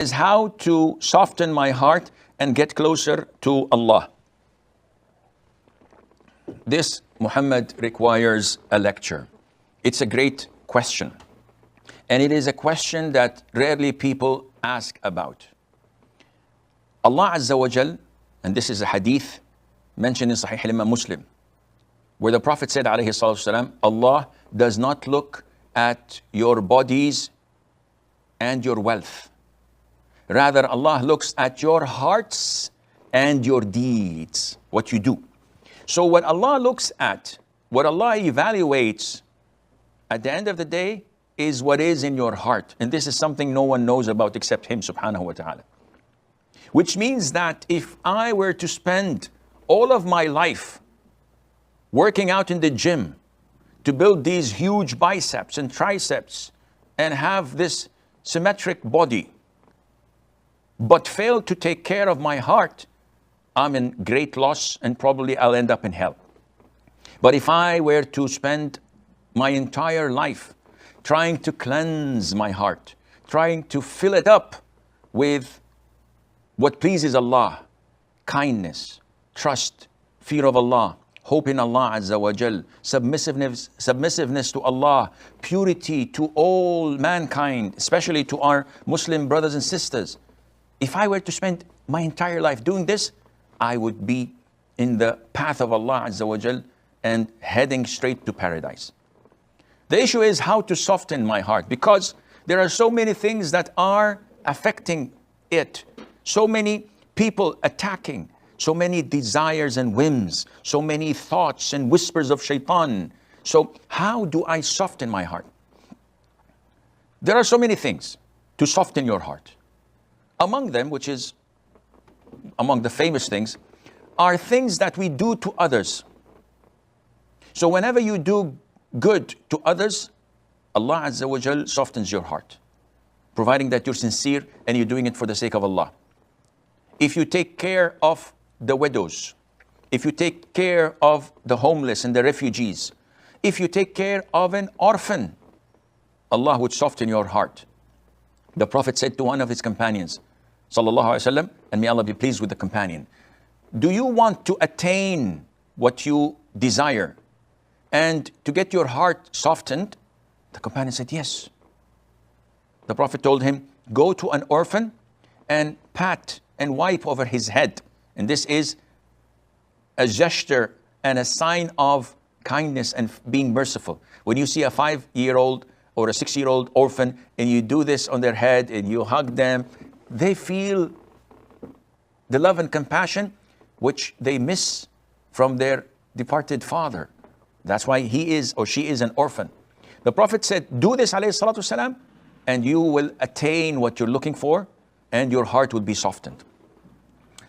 is how to soften my heart and get closer to Allah. This, Muhammad, requires a lecture. It's a great question. And it is a question that rarely people ask about. Allah Azza wa Jal, and this is a hadith mentioned in Sahih Imam Muslim, where the Prophet said, alayhi salatu wasalam, Allah does not look at your bodies and your wealth. Rather, Allah looks at your hearts and your deeds, what you do. So what Allah looks at, what Allah evaluates at the end of the day is what is in your heart. And this is something no one knows about except Him subhanahu wa ta'ala. Which means that if I were to spend all of my life working out in the gym to build these huge biceps and triceps and have this symmetric body, but fail to take care of my heart, I'm in great loss and probably I'll end up in hell. But if I were to spend my entire life trying to cleanse my heart, trying to fill it up with what pleases Allah, kindness, trust, fear of Allah, hope in Allah Azza wa Jal, submissiveness to Allah, purity to all mankind, especially to our Muslim brothers and sisters. If I were to spend my entire life doing this, I would be in the path of Allah Azza wa Jal and heading straight to paradise. The issue is how to soften my heart, because there are so many things that are affecting it. So many people attacking, so many desires and whims, so many thoughts and whispers of shaitan. So how do I soften my heart? There are so many things to soften your heart. Among them, which is among the famous things, are things that we do to others. So whenever you do good to others, Allah Azza wa Jal softens your heart, providing that you're sincere and you're doing it for the sake of Allah. If you take care of the widows, if you take care of the homeless and the refugees, if you take care of an orphan, Allah would soften your heart. The Prophet said to one of his companions, sallallahu alaihi wasallam, and may Allah be pleased with the companion, do you want to attain what you desire and to get your heart softened? The companion said, yes. The Prophet told him, go to an orphan and pat and wipe over his head. And this is a gesture and a sign of kindness and being merciful. When you see a 5-year-old or a 6-year-old orphan and you do this on their head and you hug them, they feel the love and compassion which they miss from their departed father. That's why he is or she is an orphan. The Prophet said, do this, alayhi salatu wasalam, and you will attain what you're looking for and your heart will be softened.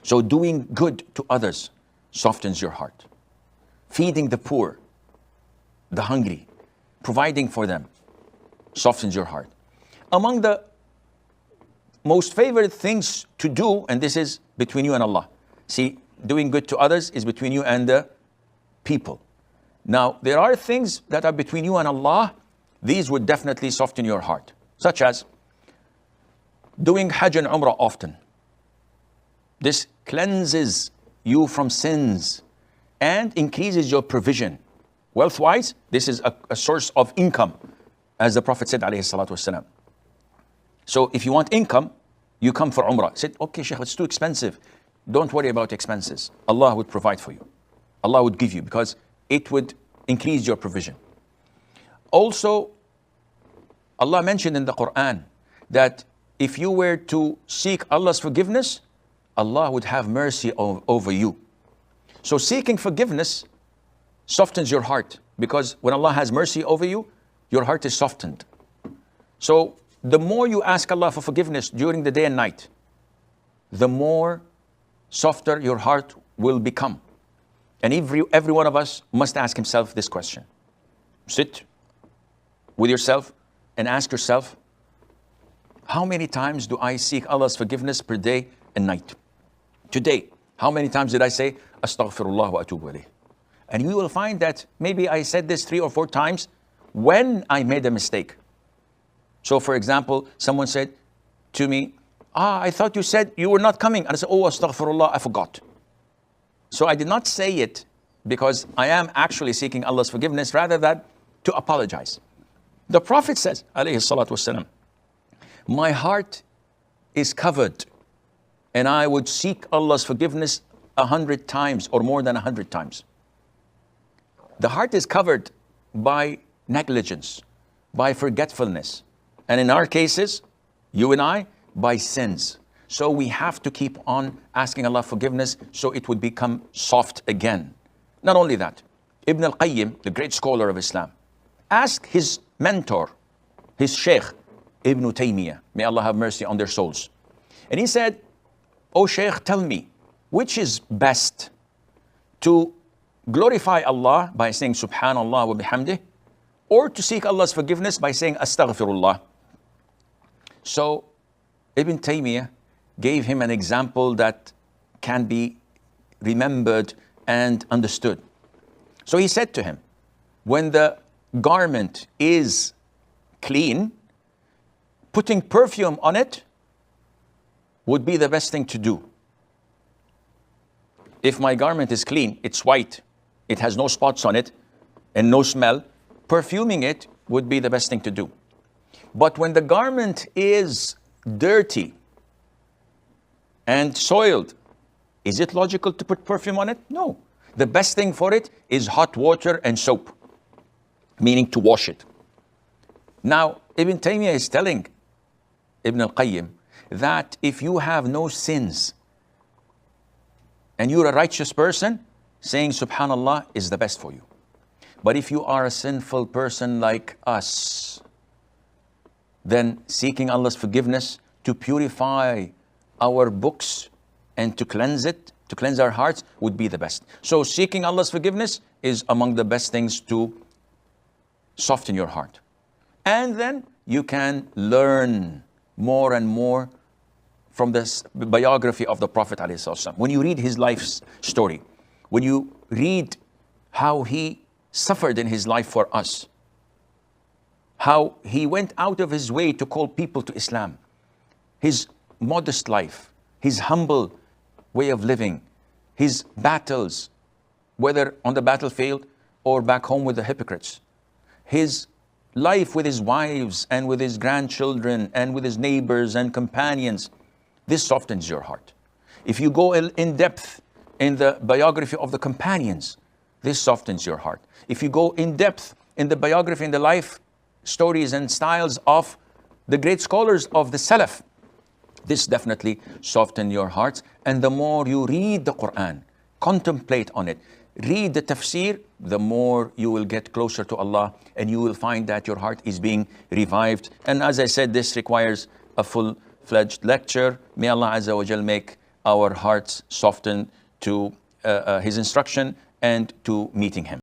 So doing good to others softens your heart. Feeding the poor, the hungry, providing for them softens your heart. Among the most favorite things to do, and this is between you and Allah. See, doing good to others is between you and the people. Now, there are things that are between you and Allah. These would definitely soften your heart, such as doing Hajj and Umrah often. This cleanses you from sins and increases your provision. Wealth-wise, this is a source of income, as the Prophet said, alayhi salatu wasalam. So if you want income, you come for Umrah. Said, okay, Sheikh, it's too expensive. Don't worry about expenses. Allah would provide for you. Allah would give you, because it would increase your provision. Also, Allah mentioned in the Quran that if you were to seek Allah's forgiveness, Allah would have mercy over you. So seeking forgiveness softens your heart, because when Allah has mercy over you, your heart is softened. So the more you ask Allah for forgiveness during the day and night, the more softer your heart will become. And every one of us must ask himself this question. Sit with yourself and ask yourself, how many times do I seek Allah's forgiveness per day and night? Today, how many times did I say, Astaghfirullah wa atubu alayh? And you will find that maybe I said this 3 or 4 times when I made a mistake. So for example, someone said to me, I thought you said you were not coming. And I said, oh, astaghfirullah, I forgot. So I did not say it because I am actually seeking Allah's forgiveness rather than to apologize. The Prophet says, alayhi salatu wasalam, my heart is covered and I would seek Allah's forgiveness 100 times or more than 100 times. The heart is covered by negligence, by forgetfulness, and in our cases, you and I, by sins. So we have to keep on asking Allah forgiveness so it would become soft again. Not only that, Ibn al-Qayyim, the great scholar of Islam, asked his mentor, his Sheikh, Ibn Taymiyyah, may Allah have mercy on their souls. And he said, oh Sheikh, tell me, which is best, to glorify Allah by saying Subhanallah wa bihamdih, or to seek Allah's forgiveness by saying Astaghfirullah? So Ibn Taymiyyah gave him an example that can be remembered and understood. So he said to him, when the garment is clean, putting perfume on it would be the best thing to do. If my garment is clean, it's white, it has no spots on it and no smell, perfuming it would be the best thing to do. But when the garment is dirty and soiled, is it logical to put perfume on it? No. The best thing for it is hot water and soap, meaning to wash it. Now, Ibn Taymiyyah is telling Ibn al-Qayyim that if you have no sins and you're a righteous person, saying Subhanallah is the best for you. But if you are a sinful person like us, then seeking Allah's forgiveness to purify our books and to cleanse it, to cleanse our hearts, would be the best. So seeking Allah's forgiveness is among the best things to soften your heart. And then you can learn more and more from this biography of the Prophet ﷺ. When you read his life story, when you read how he suffered in his life for us, how he went out of his way to call people to Islam, his modest life, his humble way of living, his battles, whether on the battlefield or back home with the hypocrites, his life with his wives and with his grandchildren and with his neighbors and companions, this softens your heart. If you go in depth in the biography of the companions, this softens your heart. If you go in depth in the biography and the life stories and styles of the great scholars of the Salaf, this definitely softens your hearts. And the more you read the Quran, contemplate on it, read the tafsir, the more you will get closer to Allah and you will find that your heart is being revived. And as I said, this requires a full-fledged lecture. May Allah Azza wa Jal make our hearts soften to His instruction and to meeting Him.